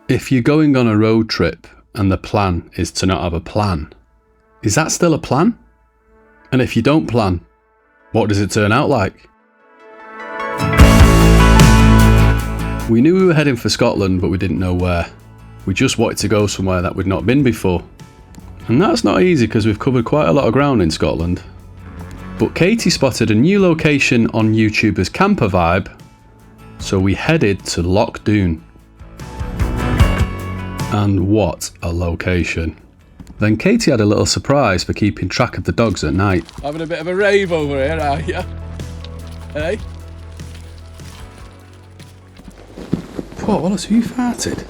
If you're going on a road trip and the plan is to not have a plan, is that still a plan? And if you don't plan, what does it turn out like? We knew we were heading for Scotland, but we didn't know where. We just wanted to go somewhere that we'd not been before. And that's not easy because we've covered quite a lot of ground in Scotland. But Katie spotted a new location on YouTuber's Camper Vibe, so we headed to Loch Dune. And what a location. Then Katie had a little surprise for keeping track of the dogs at night. Having a bit of a rave over here, are you? Hey? What, Wallace, who you farted?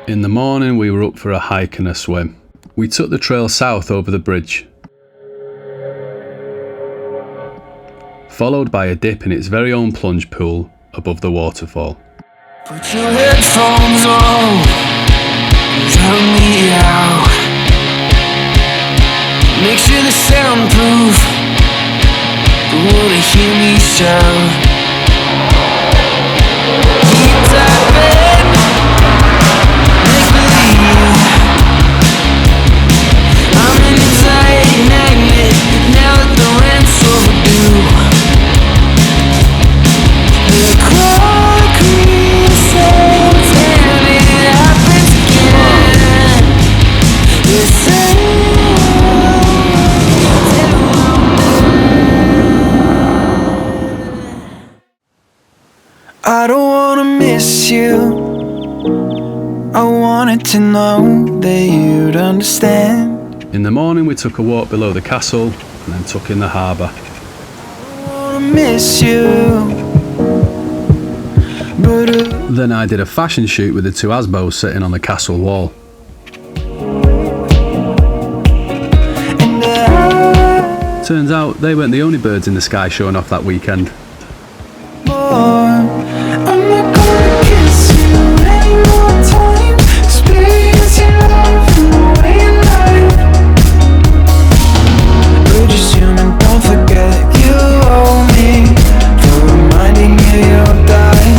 In the morning we were up for a hike and a swim. We took the trail south over the bridge, followed by a dip in its very own plunge pool above the waterfall. Put your headphones on, drown me out. Make sure they're soundproof, don't wanna hear me shout. Keep that bed, make believe I'm in a tight magnet now that the rent's overdue. The Quirky says and it happens again. They say I don't wanna miss you. I wanted to know that you'd understand. In the morning we took a walk below the castle and then took in the harbour. I wanna miss you. But Then I did a fashion shoot with the two Asbos sitting on the castle wall. and I Turns out they weren't the only birds in the sky showing off that weekend. I'm not gonna kiss you any more time. Experience your love in the way you lie. We're just human, don't forget you owe me for reminding you you'll die.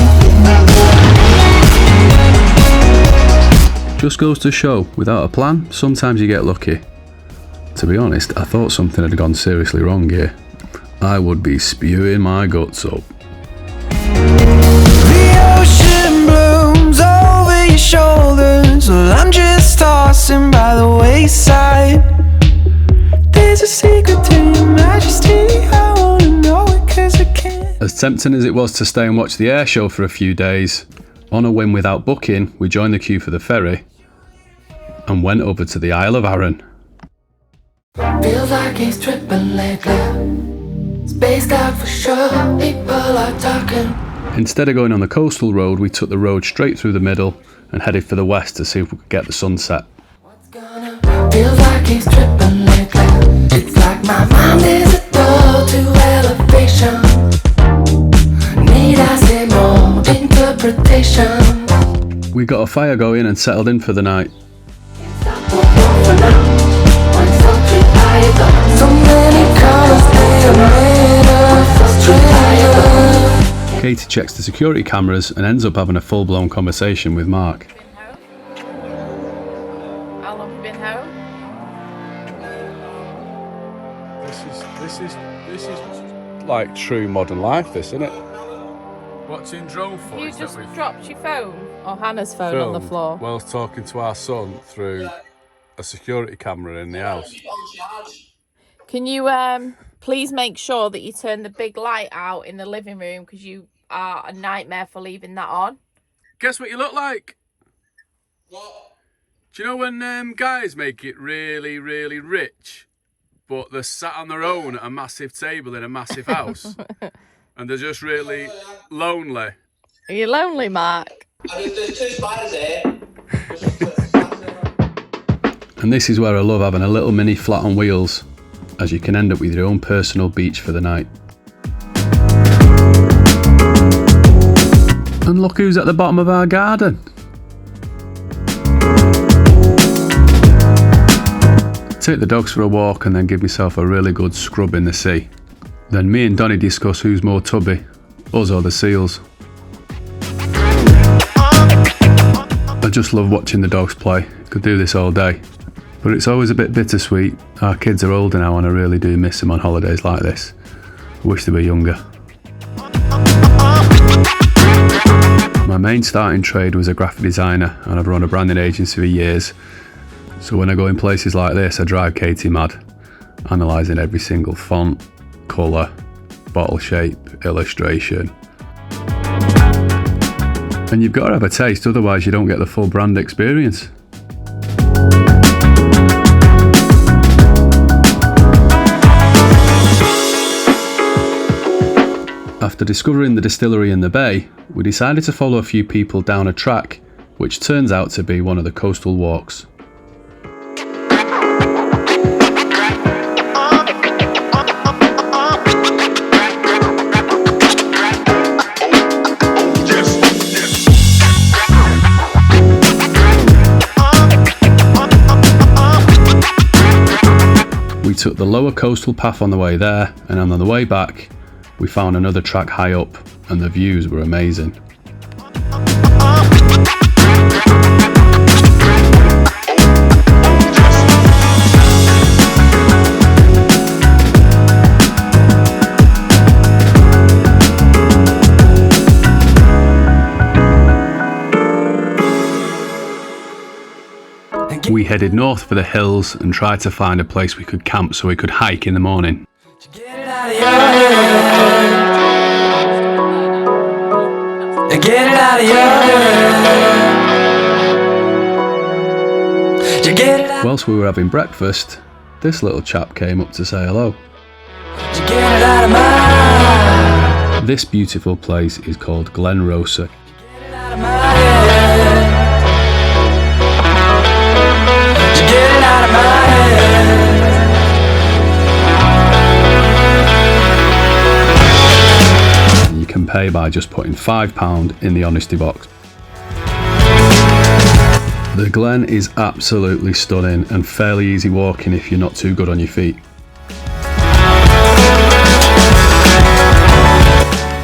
Just goes to show, without a plan, sometimes you get lucky. To be honest, I thought something had gone seriously wrong here. I would be spewing my guts up. The ocean blooms over your shoulders, well, I'm just tossing by the wayside. There's a secret to your majesty, I wanna know it 'cause I can't. As tempting as it was to stay and watch the air show for a few days, on a whim without booking, we joined the queue for the ferry and went over to the Isle of Arran. Feels like he's tripping lately. Spaced out for sure, people are talking. Instead of going on the coastal road, we took the road straight through the middle and headed for the west to see if we could get the sunset. What's gonna feels like he's tripping lately. It's like my mind is a door to elevation. Need I say more interpretation? We got a fire going and settled in for the night. So many colors they are made of frustration. Katie checks the security cameras and ends up having a full-blown conversation with Mark. How long have you been home? This is like true modern life, this, isn't it? Watching drone You footage that just we've dropped your phone or Hannah's phone on the filmed floor. whilst talking to our son through a security camera in the house. Can you please make sure that you turn the big light out in the living room because you are a nightmare for leaving that on? Guess what you look like? What? Do you know when guys make it really, really rich, but they're sat on their own at a massive table in a massive house, and they're just really lonely? Are you lonely, Mark? There's two spiders here. And this is where I love having a little mini flat on wheels, as you can end up with your own personal beach for the night. And look who's at the bottom of our garden. Take the dogs for a walk and then give myself a really good scrub in the sea. Then me and Donnie discuss who's more tubby, us or the seals. I just love watching the dogs play, could do this all day. But it's always a bit bittersweet. Our kids are older now and I really do miss them on holidays like this. I wish they were younger. My main starting trade was a graphic designer and I've run a branding agency for years. So when I go in places like this, I drive Katie mad, analysing every single font, colour, bottle shape, illustration. And you've got to have a taste, otherwise you don't get the full brand experience. After discovering the distillery in the bay, we decided to follow a few people down a track, which turns out to be one of the coastal walks. We took the lower coastal path on the way there, and on the way back, we found another track high up, and the views were amazing. We headed north for the hills and tried to find a place we could camp so we could hike in the morning. Get it out of your head. Get it out of your head. Get it out. Whilst we were having breakfast, this little chap came up to say hello. Get it out of my. This beautiful place is called Glenrosa. Get it out of my head. Get it out of my head. You can pay by just putting £5 in the honesty box. The Glen is absolutely stunning and fairly easy walking if you're not too good on your feet.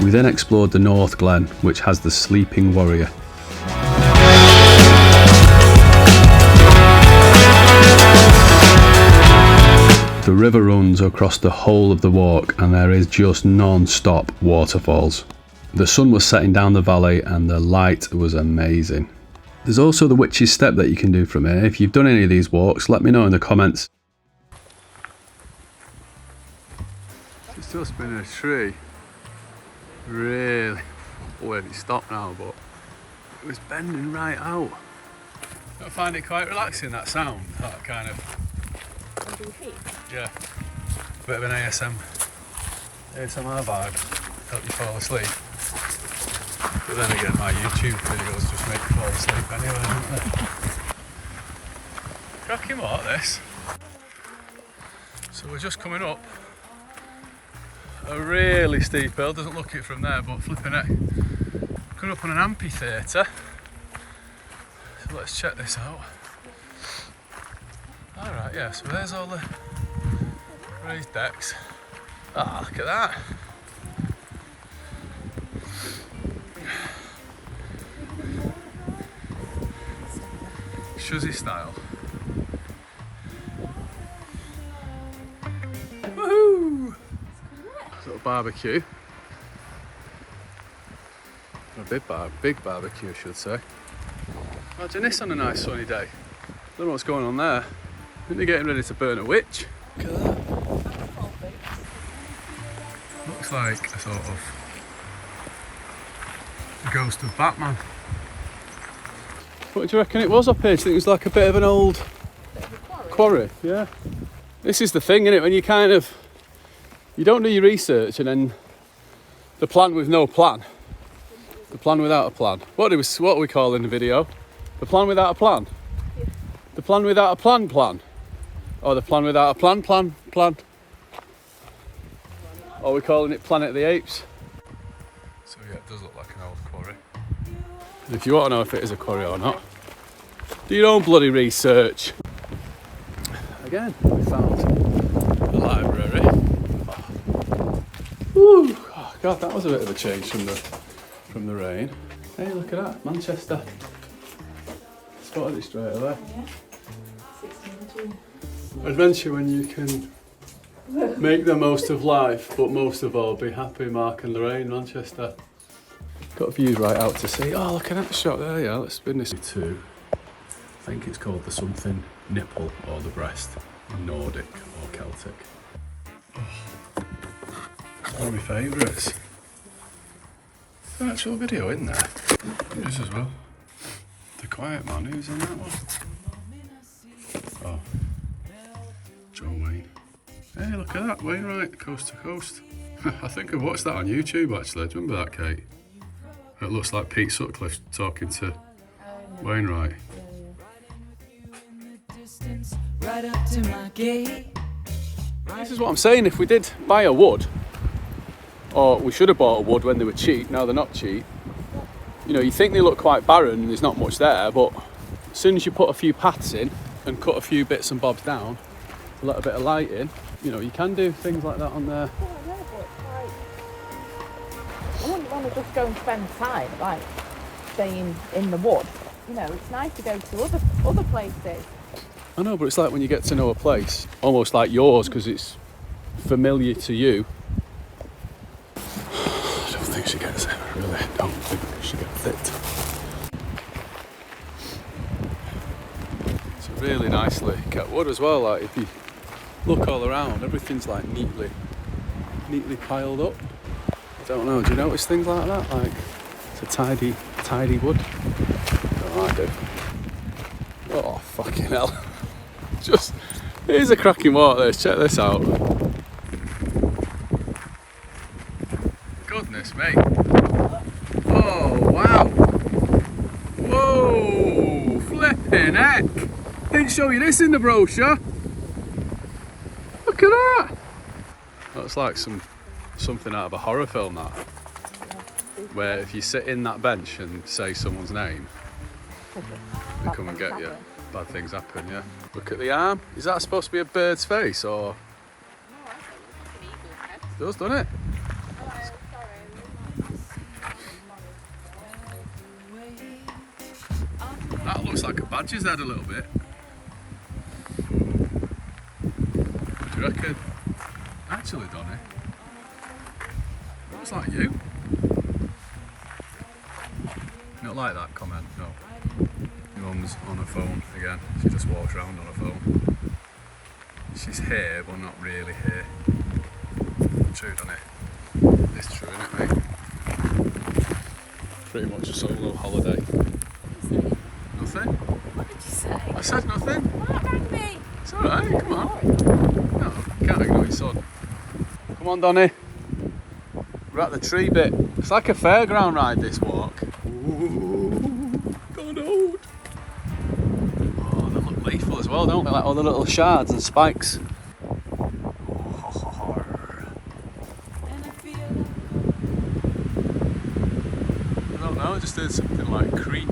We then explored the North Glen, which has the Sleeping Warrior. The river runs across the whole of the walk and there is just non-stop waterfalls. The sun was setting down the valley and the light was amazing. There's also the Witch's Step that you can do from here. If you've done any of these walks, let me know in the comments. It's just been a tree. Really, where it stopped now, but it was bending right out. I find it quite relaxing, that sound, that kind of. Yeah, bit of an ASMR vibe, help you fall asleep. But then again, my YouTube videos just make you fall asleep anyway, don't they? Cracking what, this? So we're just coming up a really steep hill, doesn't look it from there, but flipping it. Coming up on an amphitheatre. So let's check this out. Alright, yeah, so there's all the raised decks. Ah, look at that. Shuzzy style. Woohoo! Little barbecue. A big barbecue, I should say. Imagine this on a nice sunny day. Don't know what's going on there. I think they're getting ready to burn a witch. Look at that. Looks like a sort of the ghost of Batman. What do you reckon it was up here? Do you think it was like a bit of an old quarry? Yeah. This is the thing, isn't it? When you kind of, you don't do your research and then the plan with no plan. The plan without a plan. What are we calling in the video? The plan without a plan? Yeah. The plan without a plan? Or the plan without a plan? Or are we calling it Planet of the Apes? So yeah, it does look like an old quarry. And if you want to know if it is a quarry or not, do your own bloody research. Again, we found the library. Woo! Oh, God, that was a bit of a change from the rain. Hey, look at that, Manchester. Spotted it straight away. Adventure when you can make the most of life, but most of all, be happy, Mark and Lorraine, Manchester. Got views right out to sea. Oh, look at that shot there, yeah, let's spin this to, I think it's called the something nipple or the breast, Nordic or Celtic. Oh, one of my favourites. There's an actual video in there. It is as well. The Quiet Man, who's in that one? Oh, Joe Wayne. Hey, look at that, Wainwright, coast to coast. I think I watched that on YouTube actually. Do you remember that, Kate? It looks like Pete Sutcliffe talking to Wainwright. This is what I'm saying, if we did buy a wood, or we should have bought a wood when they were cheap, now they're not cheap. You know, you think they look quite barren and there's not much there, but as soon as you put a few paths in and cut a few bits and bobs down to let a bit of light in, you know, you can do things like that on there. I wouldn't want to just go and spend time, like, staying in the wood. You know, it's nice to go to other places. I know, but it's like when you get to know a place, almost like yours, because it's familiar to you. I don't think she gets it, I really don't think she gets it. It's a really nicely kept wood as well, like if you look all around, everything's like neatly piled up. I don't know, do you notice things like that? Like, it's a tidy wood. Oh, I do. Oh, fucking hell. Just, here's a cracking walk, this, check this out. Goodness me. Oh, wow. Whoa, flipping heck. Didn't show you this in the brochure. Look at that. Looks like something out of a horror film, that. Where if you sit in that bench and say someone's name, they come and get you. Bad things happen, yeah. Look at the arm. Is that supposed to be a bird's face or? It does, doesn't it? That looks like a badger's head a little bit. What do you reckon? Actually, Donny, looks like you. Not like that comment, no. Your mum's on her phone again. She just walks around on her phone. She's here, but not really here. True, Donny? It's true, isn't it, mate? Pretty much a solo holiday. Nothing? What did you say? I said nothing. What rang me? It's alright, come on. No, you can't ignore your son. Come on, Donny. We're at the tree bit. It's like a fairground ride, this walk. Ooh, God hold. Oh, they look lethal as well, don't they? Like all the little shards and spikes. I don't know, I just heard something like creak.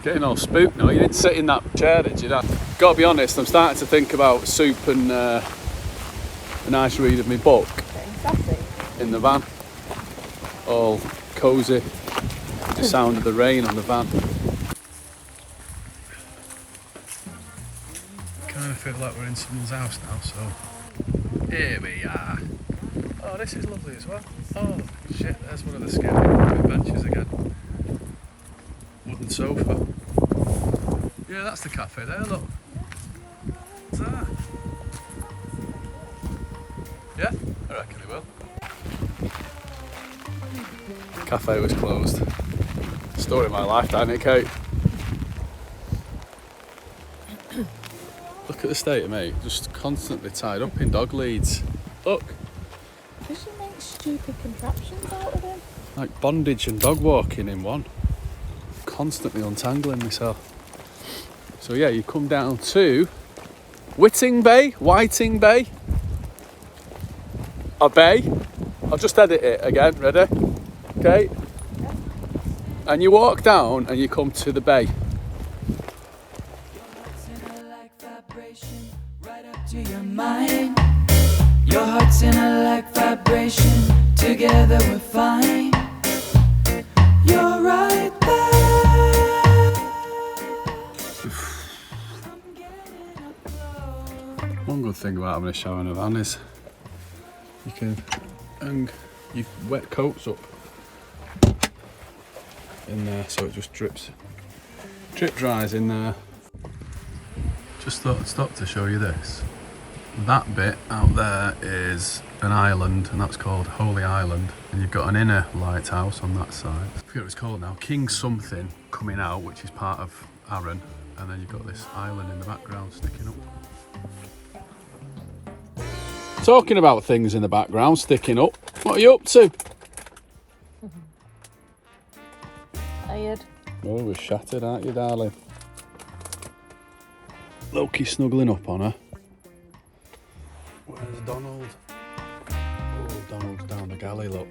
Getting all spooked now. You didn't sit in that chair, did you? Gotta be honest, I'm starting to think about soup and a nice read of my book in the van. All cosy, the sound of the rain on the van. Kind of feel like we're in someone's house now, so here we are. Oh, this is lovely as well. Oh shit, there's one of the scary benches again. Wooden sofa. Yeah, that's the cafe there, look. What's that? Yeah, I reckon it will. Cafe was closed. Story of my life, ain't it, Kate? Look at the state of me, just constantly tied up in dog leads. Look. Does she make stupid contraptions out of them? Like bondage and dog walking in one. Constantly untangling myself. So yeah, you come down to Whiting Bay, a bay. I'll just edit it again, ready? Okay. And you walk down and you come to the bay. Your heart's in a like vibration Together we're fine. You're right there. One good thing about having a shower in a van is you can hang your wet coats up in there so it just drip dries in there. Just thought I'd stop to show you this. That bit out there is an island, and that's called Holy Island, and you've got an inner lighthouse on that side. I forget what it's called now, King something coming out, which is part of Arran, and then you've got this island in the background sticking up. Talking about things in the background sticking up, what are you up to? Tired. Oh, we're shattered, aren't you, darling? Loki's snuggling up on her. Where's Donald? Oh, Donald's down the galley, look.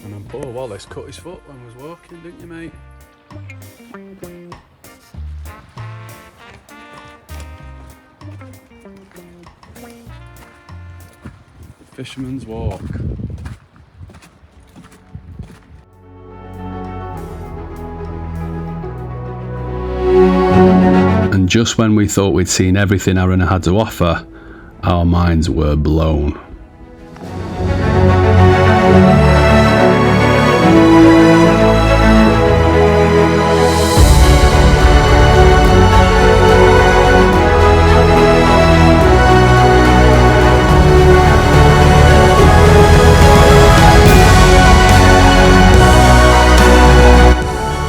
And then poor Wallace cut his foot when he was walking, didn't you, mate? Fisherman's Walk. And just when we thought we'd seen everything Arran had to offer, our minds were blown.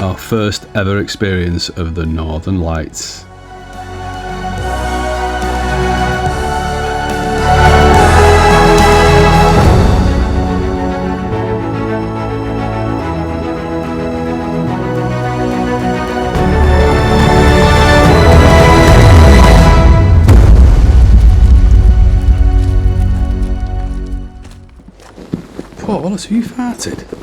Our first ever experience of the Northern Lights. Poor Wallace, have you farted?